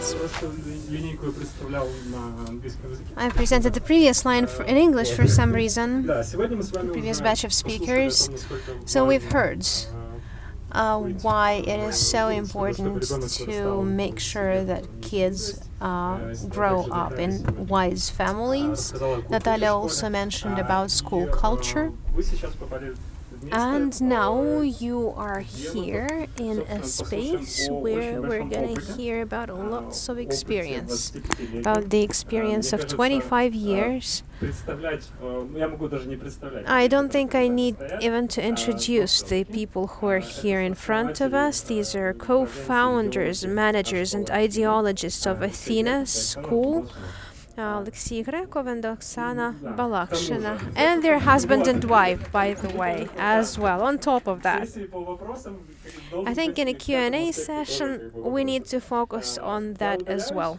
students. I presented the previous line in English for some reason, the previous batch of speakers. So we've heard why it is so important to make sure that kids grow up in wise families. Natalia also mentioned about school culture. And now you are here in a space where we're going to hear about lots of experience, about the experience of 25 years. I don't think I need even to introduce the people who are here in front of us. These are co-founders, managers, and ideologists of Athena School. Oleksii Grekov and Oksana Balashyna, and their husband and wife, by the way, as well, on top of that. I think in a Q&A session, we need to focus on that as well.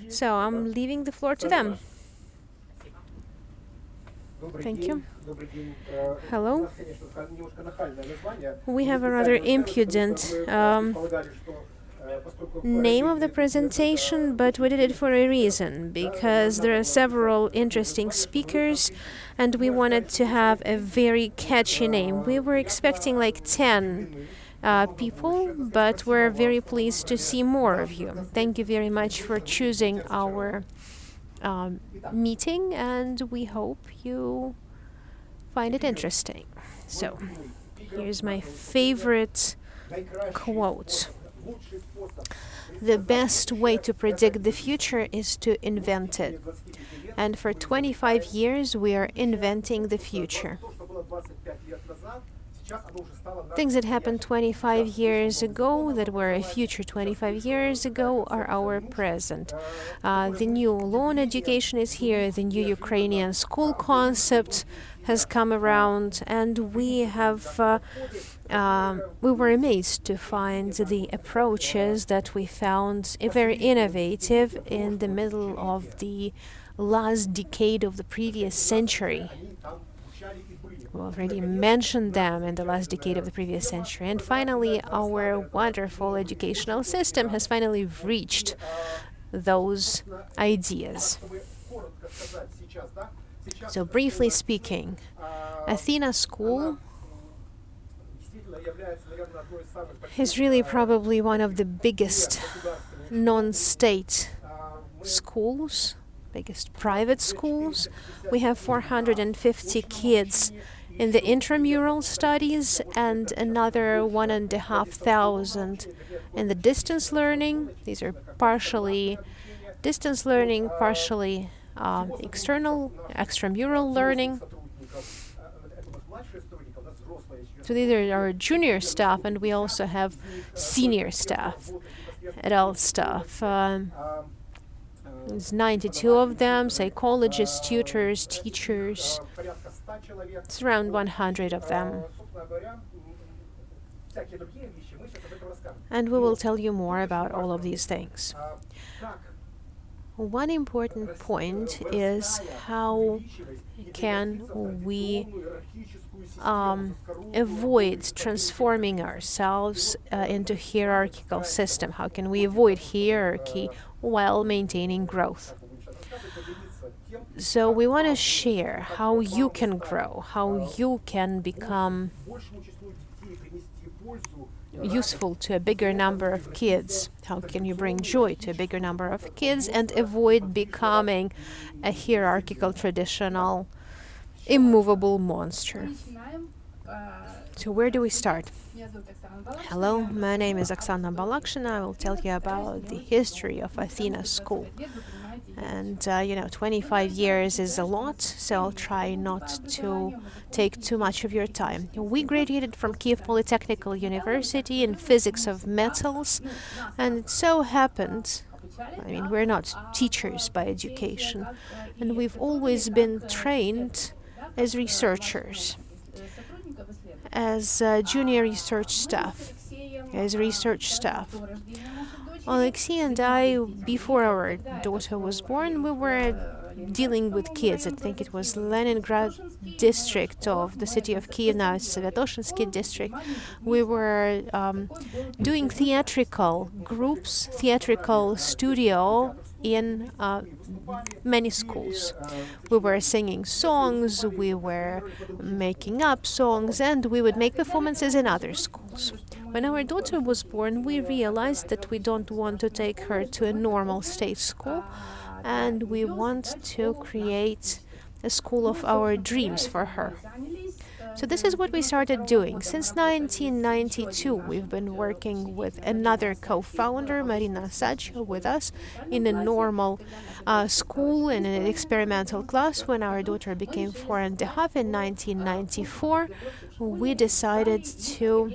So I'm leaving the floor to them. Thank you. Hello. We have a rather impudent name of the presentation, but we did it for a reason, because there are several interesting speakers and we wanted to have a very catchy name. We were expecting like 10 people, but we're very pleased to see more of you. Thank you very much for choosing our meeting, and we hope you find it interesting. So, here's my favorite quote. The best way to predict the future is to invent it. And for 25 years, we are inventing the future. Things that happened 25 years ago, that were a future 25 years ago, are our present. The new law on education is here, the new Ukrainian school concept has come around, and we were amazed to find the approaches that we found very innovative in the middle of the last decade of the previous century. We already mentioned them in the last decade of the previous century. And finally, our wonderful educational system has finally reached those ideas. So briefly speaking, Athena School is really probably one of the biggest non-state schools, biggest private schools. We have 450 kids in the intramural studies and another 1,500 in the distance learning. These are partially distance learning, partially extramural learning. So these are our junior staff, and we also have senior staff, adult staff. There's 92 of them, psychologists, tutors, teachers. It's around 100 of them. And we will tell you more about all of these things. One important point is how can we avoid transforming ourselves into hierarchical system? How can we avoid hierarchy while maintaining growth? So we want to share how you can grow, how you can become useful to a bigger number of kids. How can you bring joy to a bigger number of kids and avoid becoming a hierarchical, traditional, immovable monster? So where do we start? Hello, my name is Oksana Balashyna. I will tell you about the history of Athena School. And, 25 years is a lot, so I'll try not to take too much of your time. We graduated from Kyiv Polytechnical University in physics of metals, and it so happened, we're not teachers by education, and we've always been trained as researchers, as junior research staff, Oleksii and I, before our daughter was born, we were dealing with kids. I think it was Leningrad district of the city of Kiev, now it's Svetoshinsky district. We were doing theatrical groups, theatrical studio in many schools. We were singing songs, we were making up songs, and we would make performances in other schools. When our daughter was born, we realized that we don't want to take her to a normal state school, and we want to create a school of our dreams for her. So this is what we started doing. Since 1992, we've been working with another co-founder, Marina Sacho, with us in a normal school in an experimental class. When our daughter became 4.5 in 1994, we decided to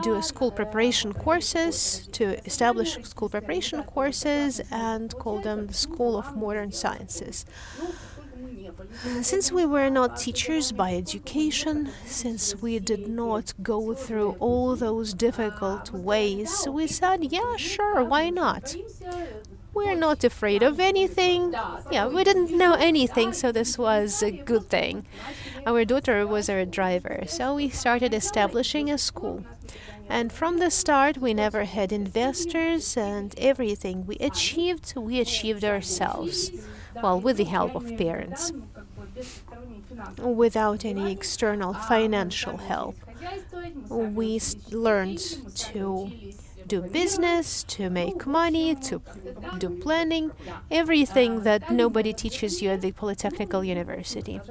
do a school preparation courses, to establish school preparation courses and call them the School of Modern Sciences. Since we were not teachers by education, since we did not go through all those difficult ways, we said, yeah, sure, why not? We're not afraid of anything. Yeah, we didn't know anything, so this was a good thing. Our daughter was our driver, so we started establishing a school. And from the start, we never had investors, and everything we achieved ourselves. Well, with the help of parents, without any external financial help. We learned to do business, to make money, to do planning, everything that nobody teaches you at the Polytechnical University.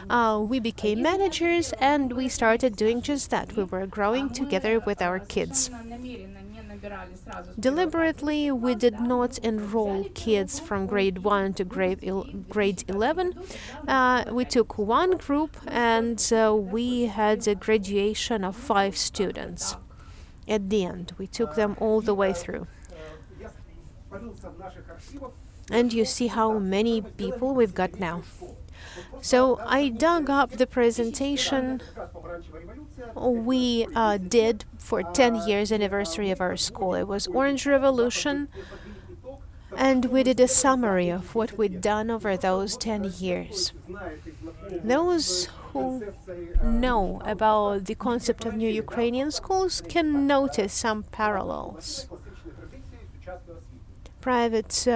We became managers, and we started doing just that. We were growing together with our kids. Deliberately, we did not enroll kids from grade 1 to grade 11. We took one group, and we had a graduation of 5 students. At the end, we took them all the way through. And you see how many people we've got now. So I dug up the presentation we did for 10 years anniversary of our school. It was Orange Revolution, and we did a summary of what we'd done over those 10 years. Those who know about the concept of new Ukrainian schools can notice some parallels. Private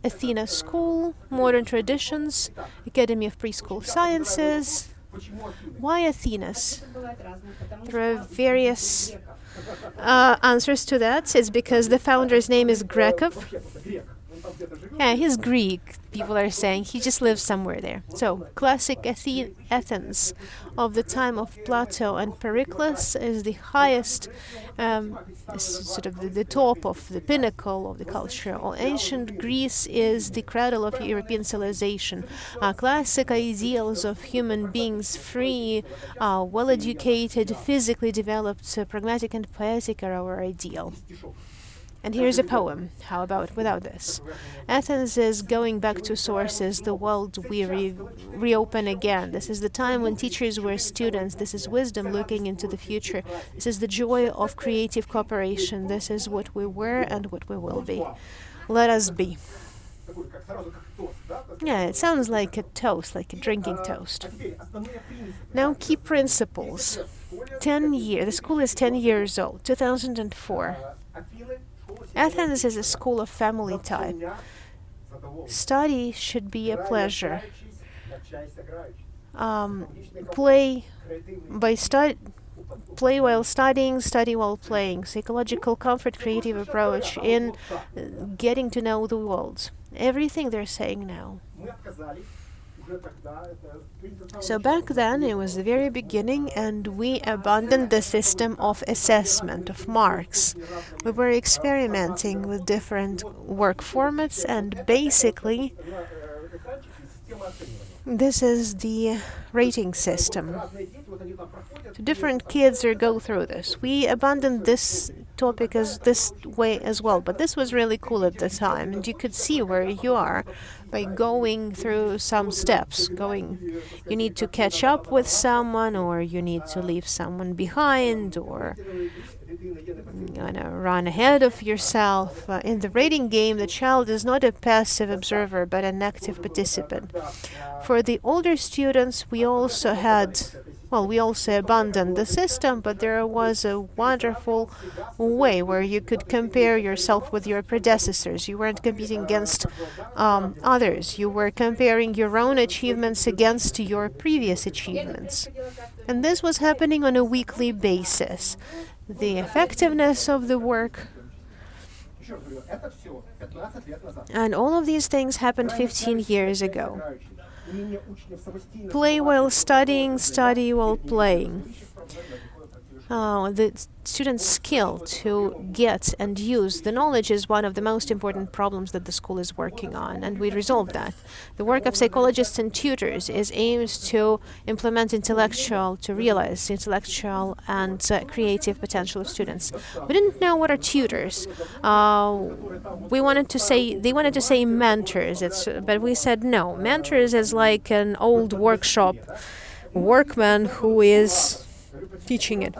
Athena School, Modern Traditions, Academy of Preschool Sciences. Why Athenas? There are various answers to that. It's because the founder's name is Grekov. Yeah, he's Greek, people are saying. He just lives somewhere there. So, classic Athens of the time of Plato and Pericles is the highest, sort of the top of the pinnacle of the culture. Ancient Greece is the cradle of European civilization. Classic ideals of human beings, free, well-educated, physically developed, pragmatic and poetic are our ideal. And here's a poem. How about without this? Athens is going back to sources, the world we reopen again. This is the time when teachers were students. This is wisdom looking into the future. This is the joy of creative cooperation. This is what we were and what we will be. Let us be. Yeah, it sounds like a toast, like a drinking toast. Now, key principles. 10 years. The school is 10 years old, 2004. Athens is a school of family type. Study should be a pleasure. Play while studying, study while playing. Psychological comfort, creative approach in getting to know the world. Everything they're saying now. So back then, it was the very beginning, and we abandoned the system of assessment, of marks. We were experimenting with different work formats, and basically, this is the rating system. Different kids go through this. We abandoned this topic as this way as well, but this was really cool at the time, and you could see where you are by going through some steps. You need to catch up with someone, or you need to leave someone behind, or run ahead of yourself. In the rating game, the child is not a passive observer but an active participant. For the older students, we also abandoned the system, but there was a wonderful way where you could compare yourself with your predecessors. You weren't competing against others. You were comparing your own achievements against your previous achievements. And this was happening on a weekly basis. The effectiveness of the work and all of these things happened 15 years ago. Play while studying, study while playing. The student's skill to get and use the knowledge is one of the most important problems that the school is working on, and we resolve that. The work of psychologists and tutors is aimed to implement to realize intellectual and creative potential of students. We didn't know what are tutors. They wanted to say mentors, but we said no. Mentors is like an old workman who is teaching it.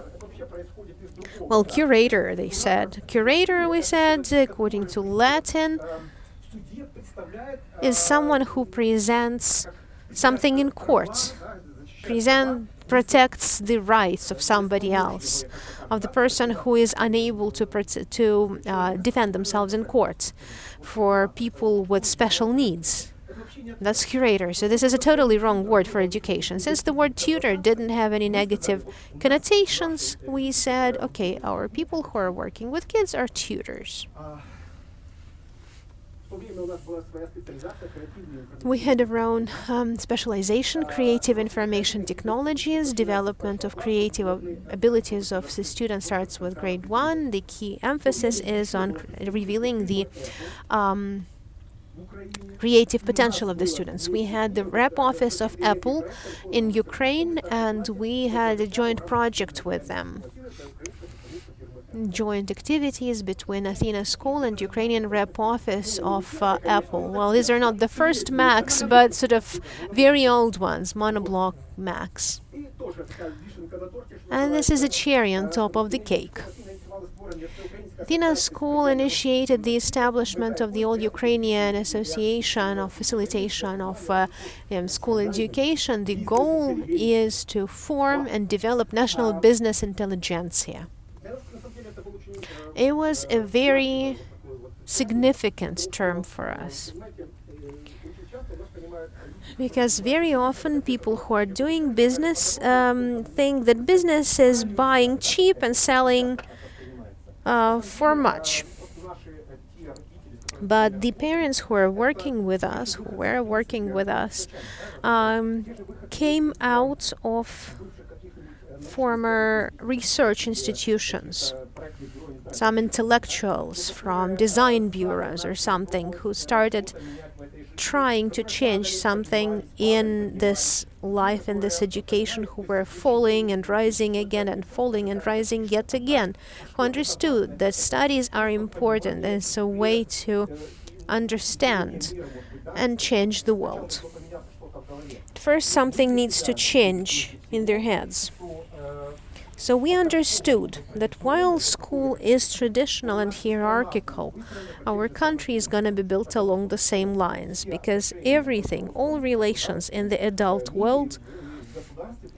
Well, curator, they said. Curator, we said, according to Latin, is someone who presents something in court, protects the rights of somebody else, of the person who is unable to defend themselves in court, for people with special needs. That's curator. So this is a totally wrong word for education. Since the word tutor didn't have any negative connotations, we said, okay, our people who are working with kids are tutors. We had our own specialization, creative information technologies, development of creative abilities of the student starts with grade 1. The key emphasis is on revealing the creative potential of the students. We had the rep office of Apple in Ukraine, and we had a joint project with them. Joint activities between Athena School and Ukrainian rep office of Apple. Well, these are not the first Macs, but sort of very old ones, monoblock Macs. And this is a cherry on top of the cake. Athena School initiated the establishment of the All-Ukrainian Association of Facilitation of School Education. The goal is to form and develop national business intelligentsia. It was a very significant term for us, because very often people who are doing business think that business is buying cheap and selling for much. But the parents who were working with us, came out of former research institutions, some intellectuals from design bureaus or something, who started trying to change something in this life, in this education, who were falling and rising again and falling and rising yet again, who understood that studies are important and it's a way to understand and change the world. First, something needs to change in their heads. So we understood that while school is traditional and hierarchical, our country is going to be built along the same lines, because everything, all relations in the adult world,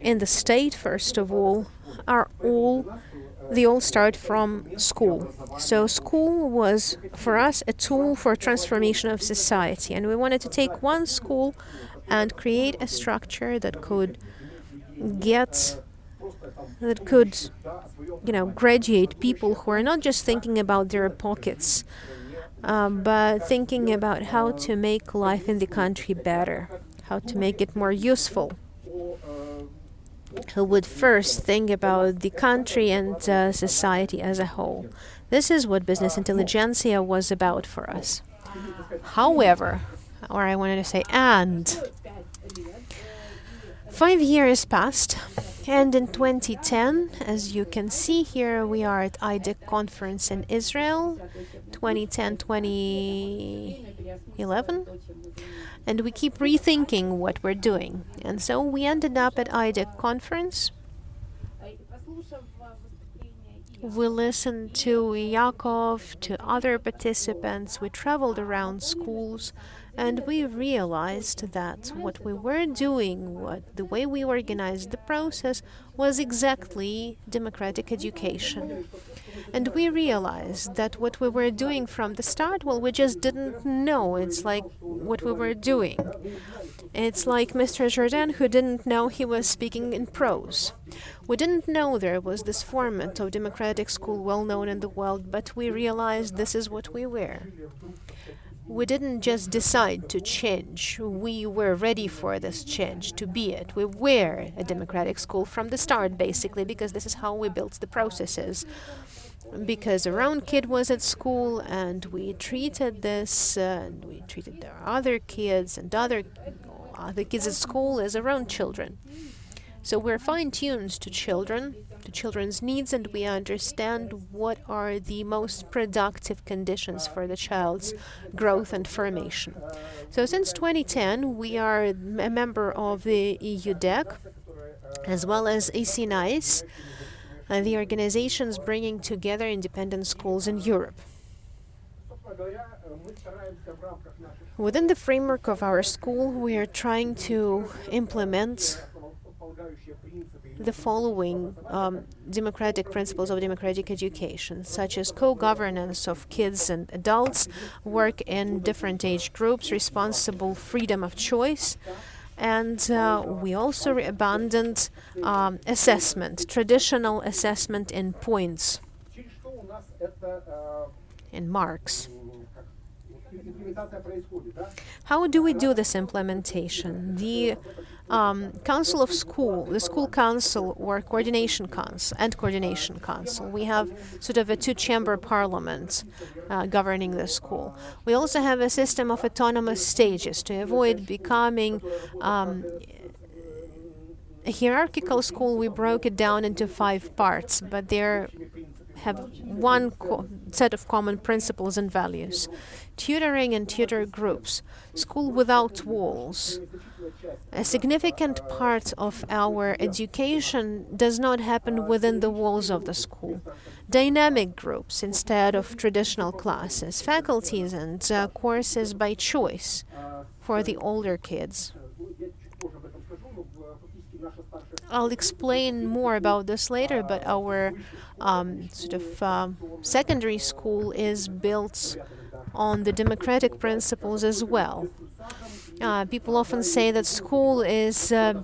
in the state first of all, they all start from school. So school was for us a tool for transformation of society, and we wanted to take one school and create a structure that could graduate people who are not just thinking about their pockets, but thinking about how to make life in the country better, how to make it more useful, who would first think about the country and society as a whole. This is what business intelligentsia was about for us. However, or I wanted to say, 5 years passed, and in 2010, as you can see here, we are at IDEC conference in Israel, 2010-2011, and we keep rethinking what we're doing. And so we ended up at IDEC conference, We listened to Yakov, to other participants. We traveled around schools, and we realized that what we were doing, what the way we organized the process, was exactly democratic education. And we realized that what we were doing from the start, well, we just didn't know. It's like what we were doing. It's like Mr. Jordan, who didn't know he was speaking in prose. We didn't know there was this format of democratic school well known in the world, but we realized this is what we were. We didn't just decide to change. We were ready for this change, to be it. We were a democratic school from the start, basically, because this is how we built the processes. Because our own kid was at school, and we treated this, and we treated their other kids and other kids at school as our own children. So we're fine-tuned to children, to children's needs, and we understand what are the most productive conditions for the child's growth and formation. So since 2010, we are a member of the EU DEC, as well as AC-NICE, the organizations bringing together independent schools in Europe. Within the framework of our school, we are trying to implement the following democratic principles of democratic education, such as co-governance of kids and adults, work in different age groups, responsible freedom of choice, and we also abandoned assessment, traditional assessment in points, in marks. How do we do this implementation? The Council of School, the School Council or Coordination Council, we have sort of a two-chamber parliament governing the school. We also have a system of autonomous stages to avoid becoming a hierarchical school. We broke it down into 5 parts, but there have one set of common principles and values. Tutoring and tutor groups, school without walls. A significant part of our education does not happen within the walls of the school. Dynamic groups instead of traditional classes, faculties and courses by choice for the older kids. I'll explain more about this later, but our secondary school is built on the democratic principles as well. People often say that school is a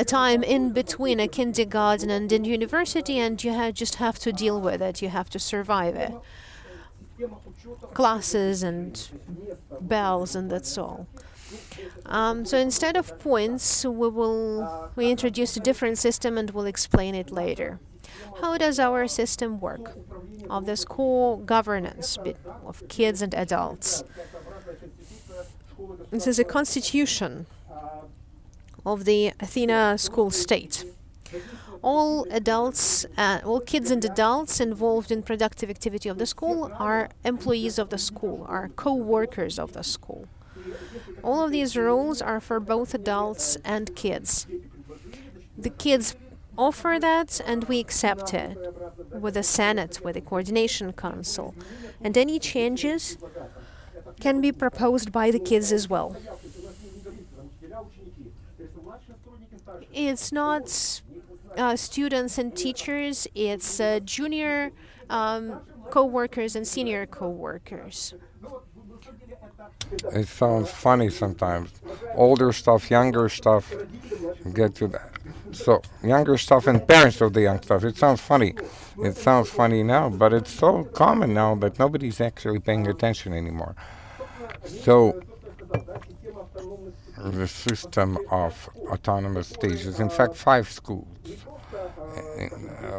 time in between a kindergarten and a university, and you just have to deal with it. You have to survive it. Classes and bells, and that's all. So instead of points, we introduced a different system, and we'll explain it later. How does our system work? Of the school governance of kids and adults. This is a constitution of the Athena school state. All kids and adults involved in productive activity of the school are employees of the school, are co-workers of the school. All of these rules are for both adults and kids. The kids offer that, and we accept it with the Senate, with the Coordination Council. And any changes can be proposed by the kids as well. It's not students and teachers, it's junior co-workers and senior co-workers. It sounds funny sometimes. Older stuff, younger stuff, get to that. So, younger stuff and parents of the young stuff. It sounds funny. It sounds funny now, but it's so common now that nobody's actually paying attention anymore. So, the system of autonomous stages, in fact, 5 schools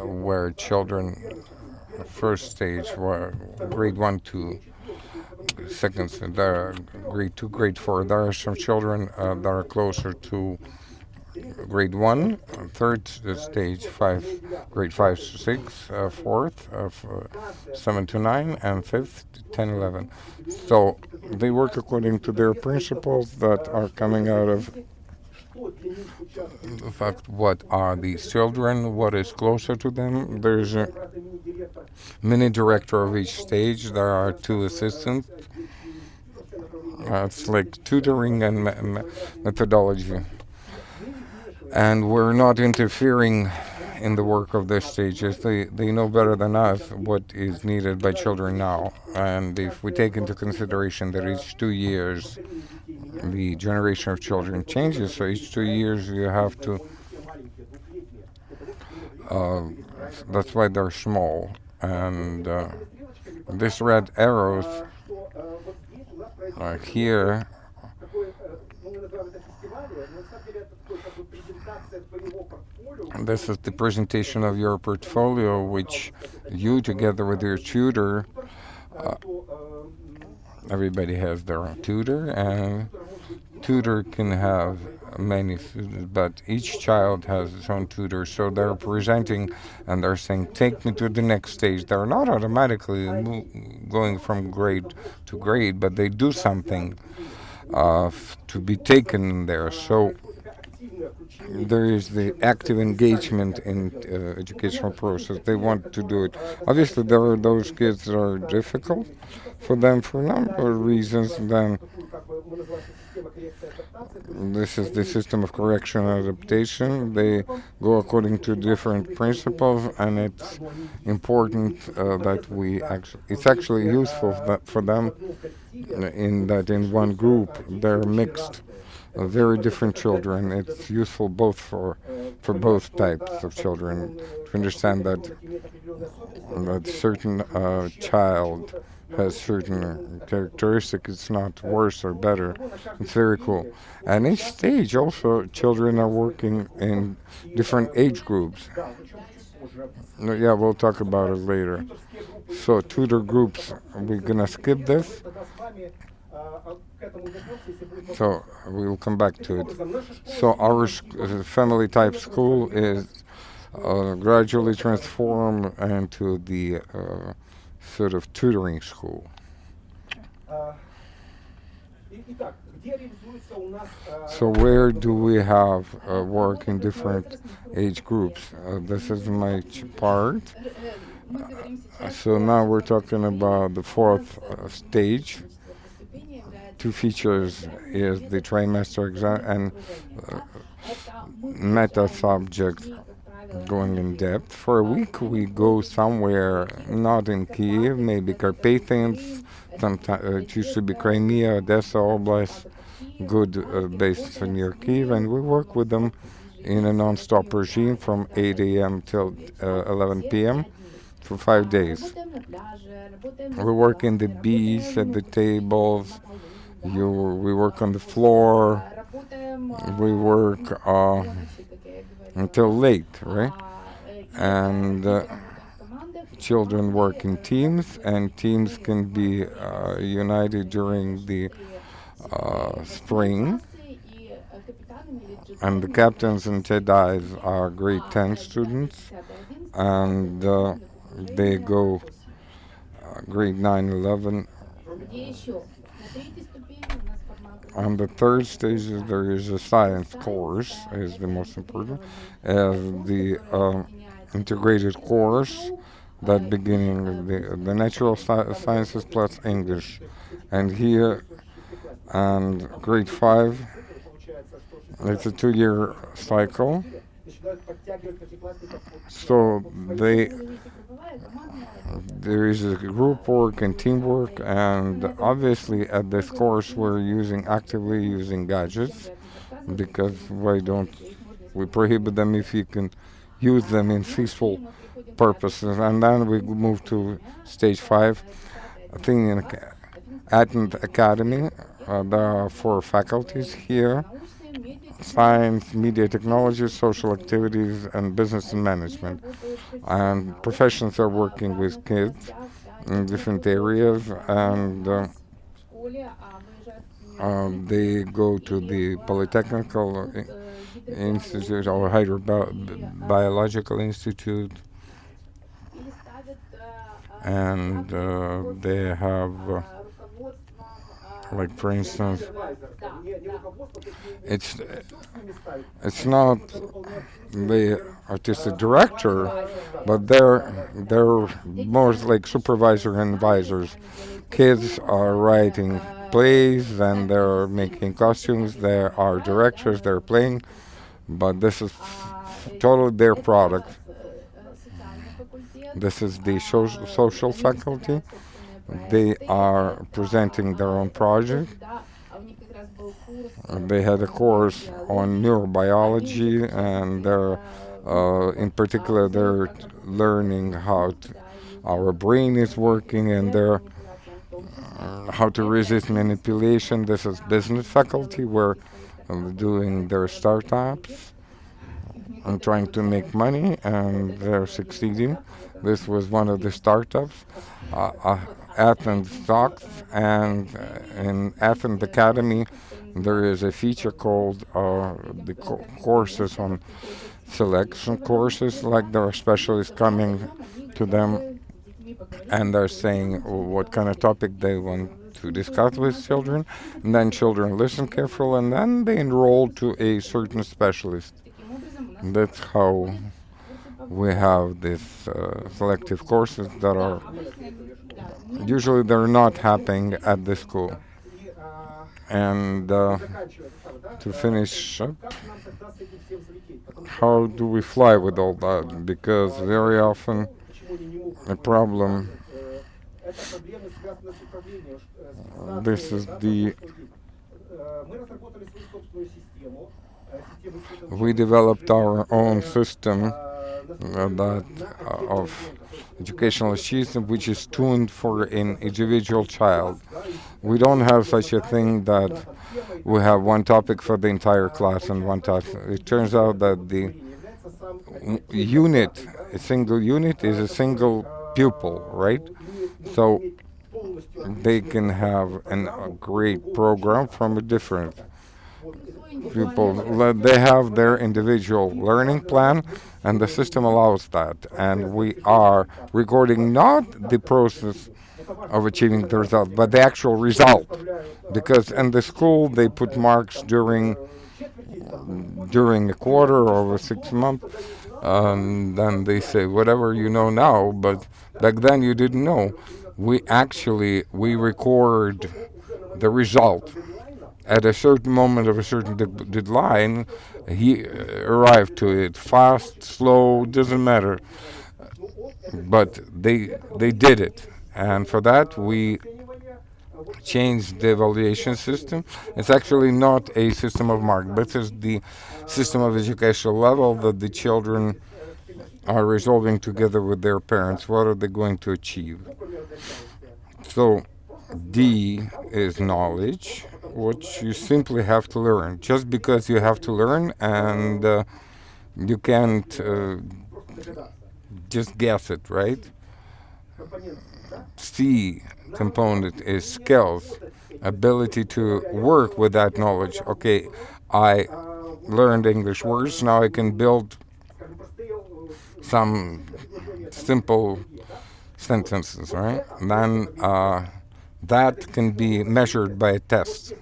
where children, first stage, were grade 1 to second, grade 2, grade 4. There are some children that are closer to grade 1, third stage 5, grade 5 to 6, fourth 7 to 9, and fifth 10, 11. So they work according to their principles that are coming out of the fact what are these children, what is closer to them. There's a mini director of each stage. There are two assistants. It's like tutoring and methodology. And we're not interfering in the work of the stages. They know better than us what is needed by children now. And if we take into consideration that each 2 years the generation of children changes, so each 2 years you have to, uh, that's why they're small. And this red arrows here, this is the presentation of your portfolio, which you, together with your tutor, uh, everybody has their own tutor, and tutor can have many students, but each child has its own tutor. So they're presenting and they're saying, "Take me to the next stage." They're not automatically going from grade to grade, but they do something to be taken in there. So there is the active engagement in educational process. They want to do it. Obviously, there are those kids that are difficult for them for a number of reasons. Then this is the system of correction and adaptation. They go according to different principles, and it's important that we actually. It's actually useful for them in that in one group they're mixed very different children. It's useful both for both types of children to understand that certain child has certain characteristics. It's not worse or better. It's very cool. And each stage also children are working in different age groups. Yeah, we'll talk about it later. So tutor groups, we're gonna skip this. So we will come back to it. So our family type school is gradually transformed into the sort of tutoring school. So where do we have work in different age groups? This is my part. So now we're talking about the fourth stage. Two features is the trimester exam and meta subject going in depth. For a week we go somewhere, not in Kiev, maybe Carpathians, sometimes it used to be Crimea, Odessa Oblast, good bases near Kiev, and we work with them in a non-stop regime from 8 a.m. till 11 p.m. for 5 days. We work in the beach, at the tables, we work on the floor, we work until late, right? And children work in teams, and teams can be united during the spring. And the captains and Jedis are grade 10 students, and they go grade 9, 11. On the third stage, there is a science course, is the most important, as the integrated course that beginning the natural sciences plus English. And here, and grade 5, it's a 2-year cycle. So there is a group work and teamwork, and obviously at this course we're actively using gadgets, because why don't we prohibit them if you can use them in peaceful purposes? And then we move to stage 5, Athenian Athens Academy. There are 4 faculties here: science, media technology, social activities, and business and management. And professions are working with kids in different areas, and they go to the Polytechnical Institute or Hydrobiological Institute, and they have Like for instance, it's it's not the artistic director, but they're more like supervisor and advisors. Kids are writing plays and they're making costumes. There are directors. They're playing, but this is totally their product. This is the social faculty. They are presenting their own project. They had a course on neurobiology, and in particular, they're learning our brain is working, and how to resist manipulation. This is business faculty, where doing their startups and trying to make money, and they're succeeding. This was one of the startups, Athens Stocks, and in Athens Academy, there is a feature called the courses on selection courses. Like there are specialists coming to them, and they're saying what kind of topic they want to discuss with children, and then children listen carefully, and then they enroll to a certain specialist. That's how we have these selective courses that are usually they're not happening at the school. And to finish up, how do we fly with all that? Because very often a problem. This is the. We developed our own system of educational achievement, which is tuned for an individual child. We don't have such a thing that we have one topic for the entire class and one task. It turns out that the unit, a single unit, is a single pupil, right? So they can have a great program from a different pupil. They have their individual learning plan, and the system allows that. And we are recording not the process of achieving the result, but the actual result. Because in the school they put marks during a quarter or over 6 months, and then they say whatever you know now, but back then you didn't know. We record the result at a certain moment of a certain deadline. He arrived to it fast, slow, doesn't matter, but they did it, and for that we changed the evaluation system. It's actually not a system of mark, but it's the system of educational level that the children are resolving together with their parents. What are they going to achieve? So D is knowledge, which you simply have to learn. Just because you have to learn, and you can't just guess it, right? C component is skills, ability to work with that knowledge. Okay, I learned English words, now I can build some simple sentences, right? Then that can be measured by a test.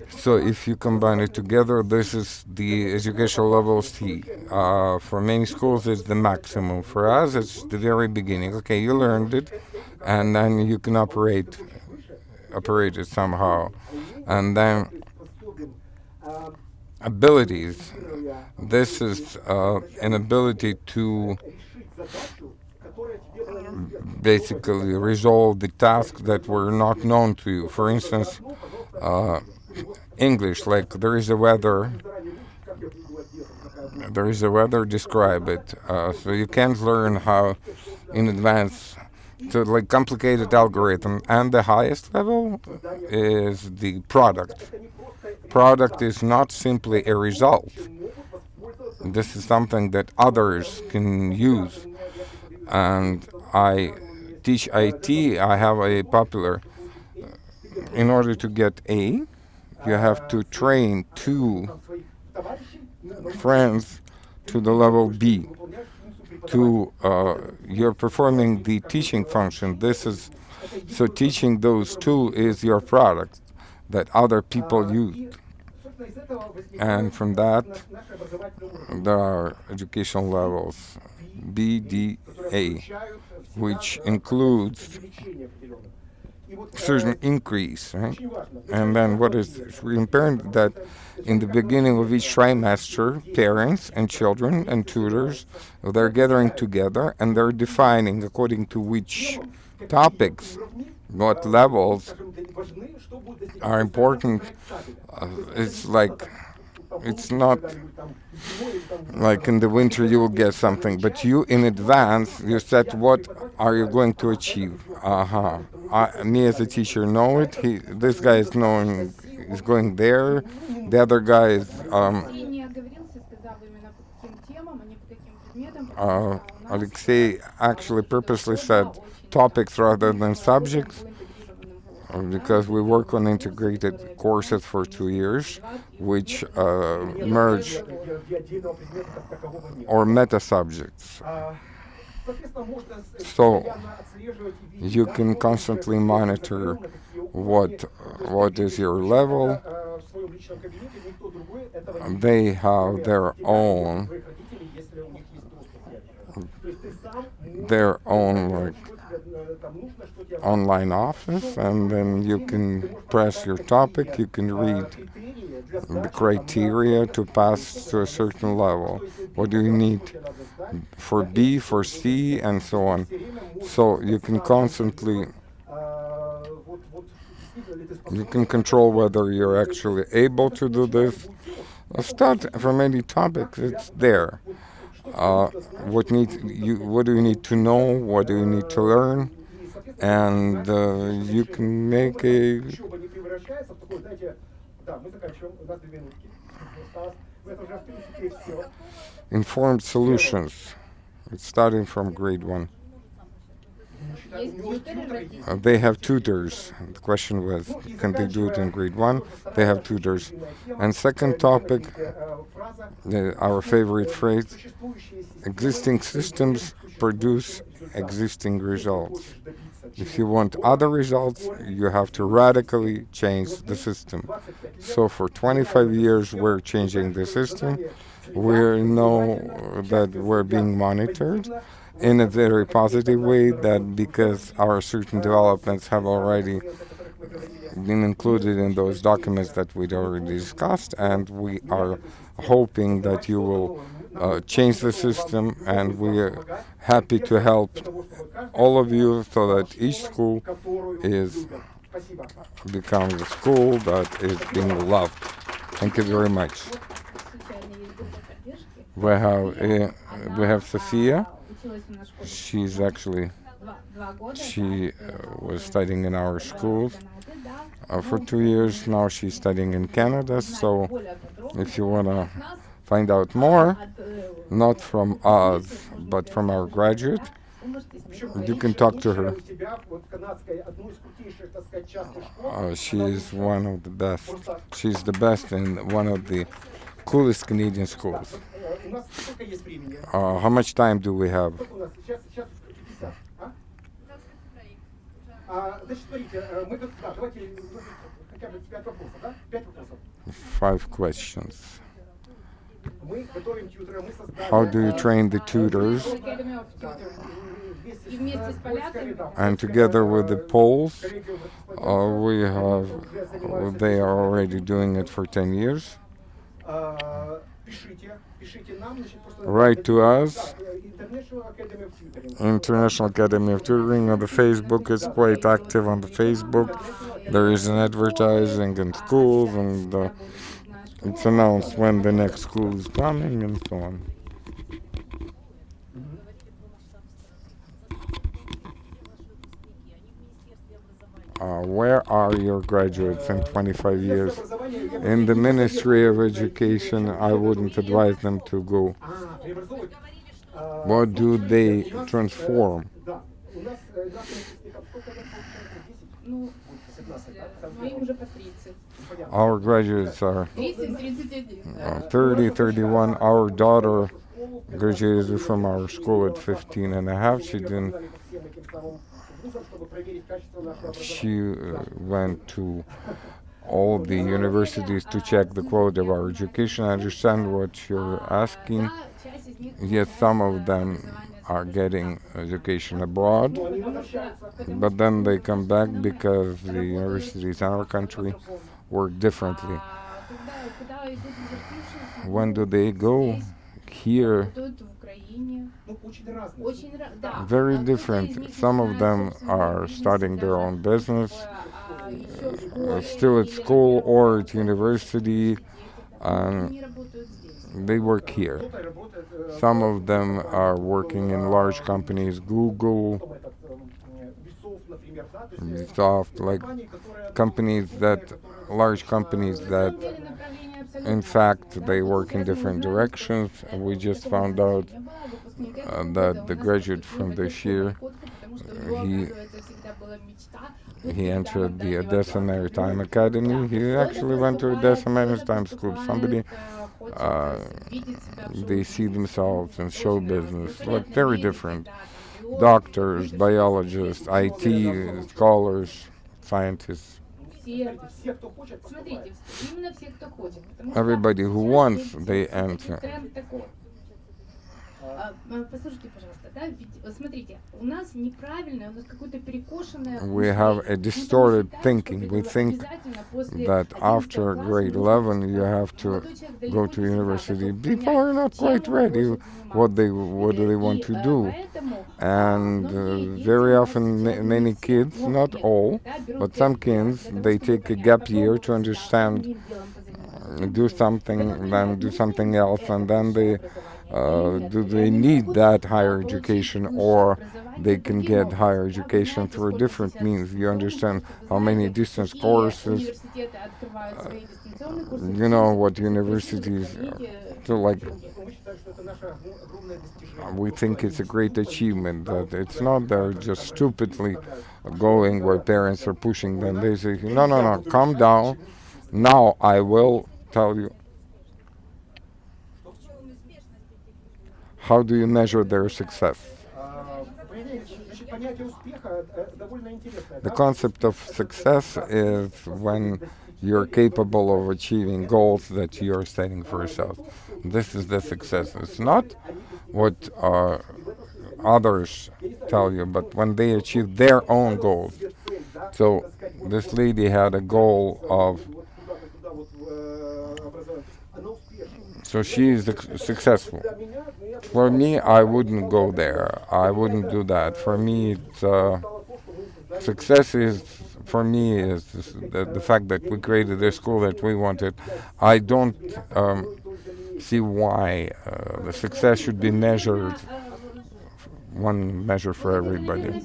So if you combine it together, this is the educational level C. For many schools, it's the maximum. For us, it's the very beginning. Okay, you learned it, and then you can operate it somehow. And then abilities. This is an ability to basically resolve the tasks that were not known to you. For instance, English, like there is a weather, describe it. So you can't learn how in advance. So like complicated algorithm. And the highest level is the product. Product is not simply a result. This is something that others can use. And I teach IT. I have a popular. In order to get A, you have to train 2 friends to the level B. You're performing the teaching function. This is So teaching those tools is your product that other people use. And from that, there are educational levels, B, D, A, which includes certain increase, right? And then what is it's really important that in the beginning of each trimester, parents and children and tutors, they're gathering together and they're defining according to which topics, what levels are important. It's like it's not like in the winter you will get something, but you in advance you set what are you going to achieve. Me as a teacher know it. This guy is knowing is going there. The other guy is Oleksii actually purposely said topics rather than subjects because we work on integrated courses for 2 years, which merge or meta subjects. So you can constantly monitor what is your level. They have their own like online office, and then you can press your topic, you can read the criteria to pass to a certain level. What do you need for B, for C, and so on. So you can constantly you can control whether you're actually able to do this. Start from any topic, it's there. What do you need to know? What do you need to learn? And you can make informed solutions. It's starting from grade 1. They have tutors. The question was, can they do it in grade 1? They have tutors. And second topic, our favorite phrase, existing systems produce existing results. If you want other results, you have to radically change the system. So for 25 years, we're changing the system. We know that we're being monitored in a very positive way, that because our certain developments have already been included in those documents that we'd already discussed, and we are hoping that you will change the system, and we are happy to help all of you so that each school becomes a school that is being loved. Thank you very much. We have Sophia. She was studying in our schools for 2 years. Now she's studying in Canada. So if you want to find out more, not from us, but from our graduate, you can talk to her. She is one of the best. She's the best in one of the coolest Canadian schools. How much time do we have? 5 questions. How do you train the tutors? And together with the Poles, they are already doing it for 10 years. Write to us. International Academy of Tutoring on the Facebook is quite active on the Facebook. There is an advertising in schools, and it's announced when the next school is coming and so on. Where are your graduates in 25 years? In the Ministry of Education, I wouldn't advise them to go. What do they transform? Our graduates are 30, 31. Our daughter graduated from our school at 15 and a half. She didn't She went to all the universities to check the quality of our education. I understand what you're asking. Yes, some of them are getting education abroad, but then they come back because the universities in our country work differently. When do they go? Here, very different. Some of them are starting their own business, still at school or at university, and they work here. Some of them are working in large companies, Google, Microsoft, like large companies that, in fact, they work in different directions. We just found out that the graduate from this year, he he entered the Odessa Maritime Academy. He actually went to Odessa Maritime School. Somebody, uh, they see themselves in show business, like very different. Doctors, biologists, IT scholars, scientists. Everybody who wants, they enter. We have a distorted thinking. We think that after grade 11 you have to go to university. People are not quite ready what do they want to do. And very often many kids, not all, but some kids, they take a gap year to understand, do something, then do something else, and then do they need that higher education, or they can get higher education through different means. You understand how many distance courses, you know what universities, so like we think it's a great achievement that it's not they're just stupidly going where parents are pushing them. They say, no, no, no, calm down. Now I will tell you. How do you measure their success? The concept of success is when you're capable of achieving goals that you're setting for yourself. This is the success. It's not what others tell you, but when they achieve their own goals. So this lady had a goal of, so she is successful. For me, I wouldn't go there. I wouldn't do that. For me, it's, success is, for me, is the fact that we created a school that we wanted. I don't see why the success should be measured one measure for everybody.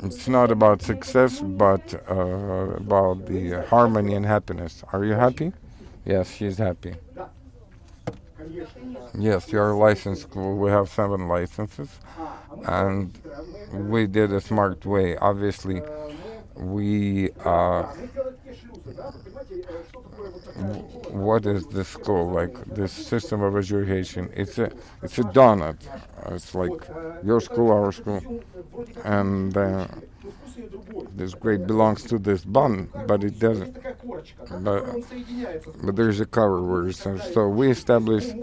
It's not about success, but about the harmony and happiness. Are you happy? Yes, she's happy. Yes, you're a licensed school. We have 7 licenses, and we did a smart way. Obviously, we what is this school like? This system of education? It's a donut. It's like your school, our school, and this grade belongs to this bun, but it doesn't. But, but there's a cover where it says, so we established,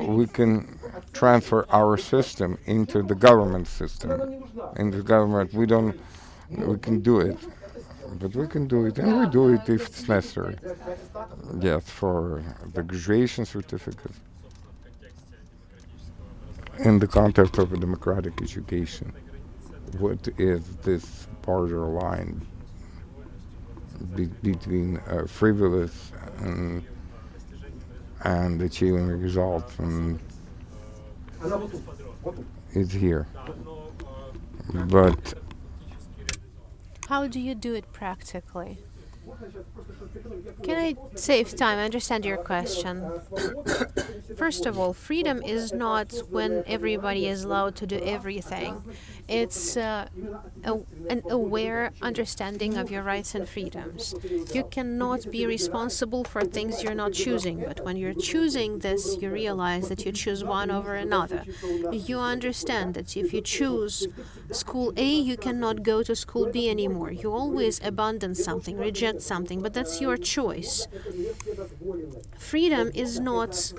we can transfer our system into the government system. In the government, we can do it. But we can do it, and we do it if it's necessary. Yes, for the graduation certificate. In the context of a democratic education, what is this borderline between frivolous and achieving results? And it's here. But how do you do it practically? Can I save time? I understand your question. First of all, freedom is not when everybody is allowed to do everything. It's an aware understanding of your rights and freedoms. You cannot be responsible for things you're not choosing, but when you're choosing this, you realize that you choose one over another. You understand that if you choose school A, you cannot go to school B anymore. You always abandon something, reject something, but that's your choice. Freedom is not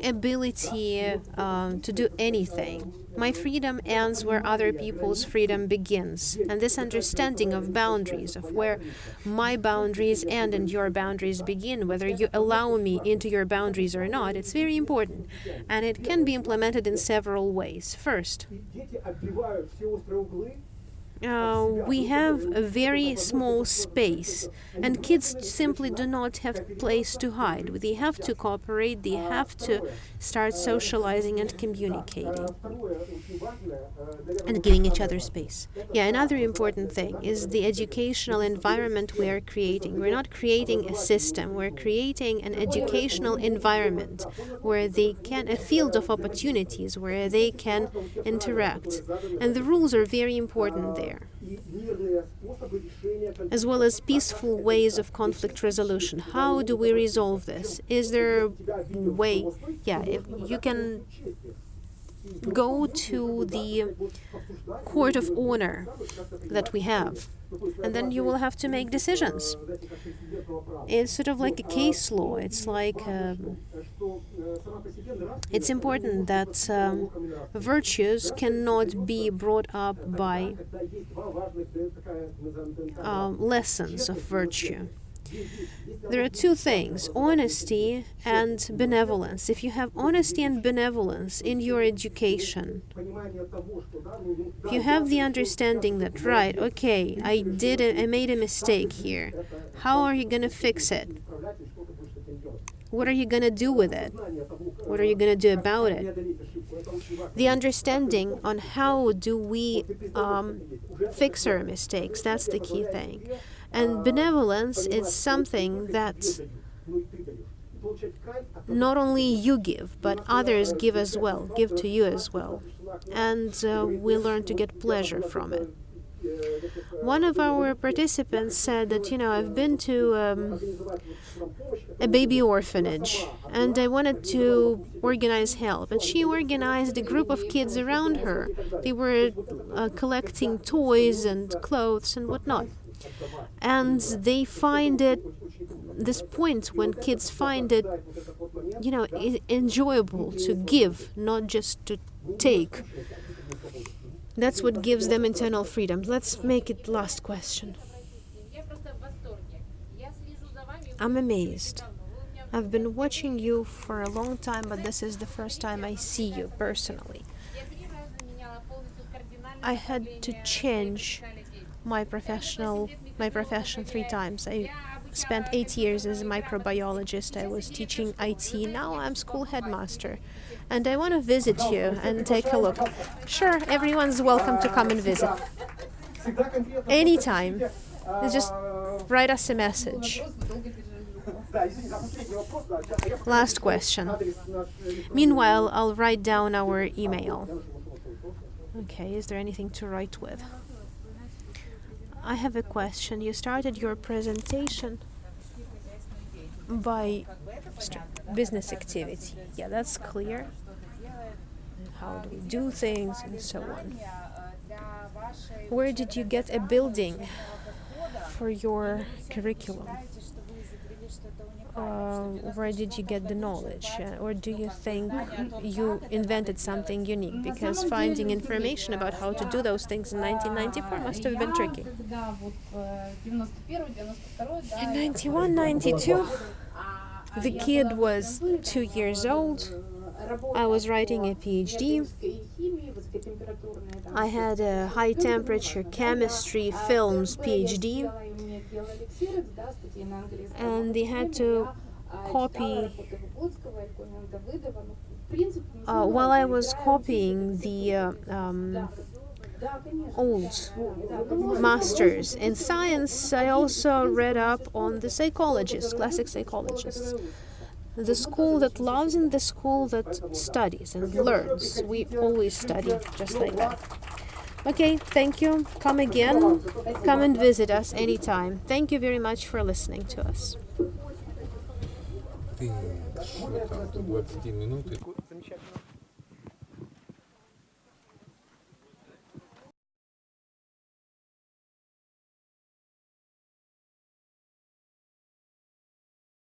ability to do anything. My freedom ends where other people's freedom begins. And this understanding of boundaries, of where my boundaries end and your boundaries begin, whether you allow me into your boundaries or not, it's very important. And it can be implemented in several ways. First, we have a very small space, and kids simply do not have place to hide. They have to cooperate, they have to start socializing and communicating and giving each other space. Yeah, another important thing is the educational environment we are creating. We're not creating a system, we're creating an educational environment where they can, a field of opportunities where they can interact. And the rules are very important there, as well as peaceful ways of conflict resolution. How do we resolve this? Is there a way? Yeah, if you can go to the court of honor that we have, and then you will have to make decisions. It's sort of like a case law. It's like it's important that virtues cannot be brought up by lessons of virtue. There are two things, honesty and benevolence. If you have honesty and benevolence in your education, if you have the understanding that, right, okay, I made a mistake here. How are you going to fix it? What are you going to do with it? What are you going to do about it? The understanding on how do we fix our mistakes, that's the key thing. And benevolence is something that not only you give, but others give as well, give to you as well. And we learn to get pleasure from it. One of our participants said that, I've been to a baby orphanage and I wanted to organize help. And she organized a group of kids around her. They were collecting toys and clothes and whatnot. And they find it, this point when kids find it, enjoyable to give, not just to take. That's what gives them internal freedom. Let's make it last question. I'm amazed. I've been watching you for a long time, but this is the first time I see you personally. I had to change my profession 3 times. I spent 8 years as a microbiologist. I was teaching IT. Now I'm school headmaster. And I want to visit you and take a look. Sure, everyone's welcome to come and visit. Anytime. Just write us a message. Last question. Meanwhile, I'll write down our email. Okay, is there anything to write with? I have a question. You started your presentation by business activity. Yeah, that's clear. How do we do things and so on. Where did you get a building for your curriculum? Where did you get the knowledge? Or do you think you invented something unique? Because finding information about how to do those things in 1994 must have been tricky. In 91, 92, the kid was 2 years old. I was writing a PhD. I had a high temperature chemistry films PhD. And they had to copy. While I was copying the old masters. In science, I also read up on the psychologists, classic psychologists. The school that loves and the school that studies and learns. We always study just like that. Okay, thank you. Come again. Come and visit us anytime. Thank you very much for listening to us. Ти що там, до 20 минут?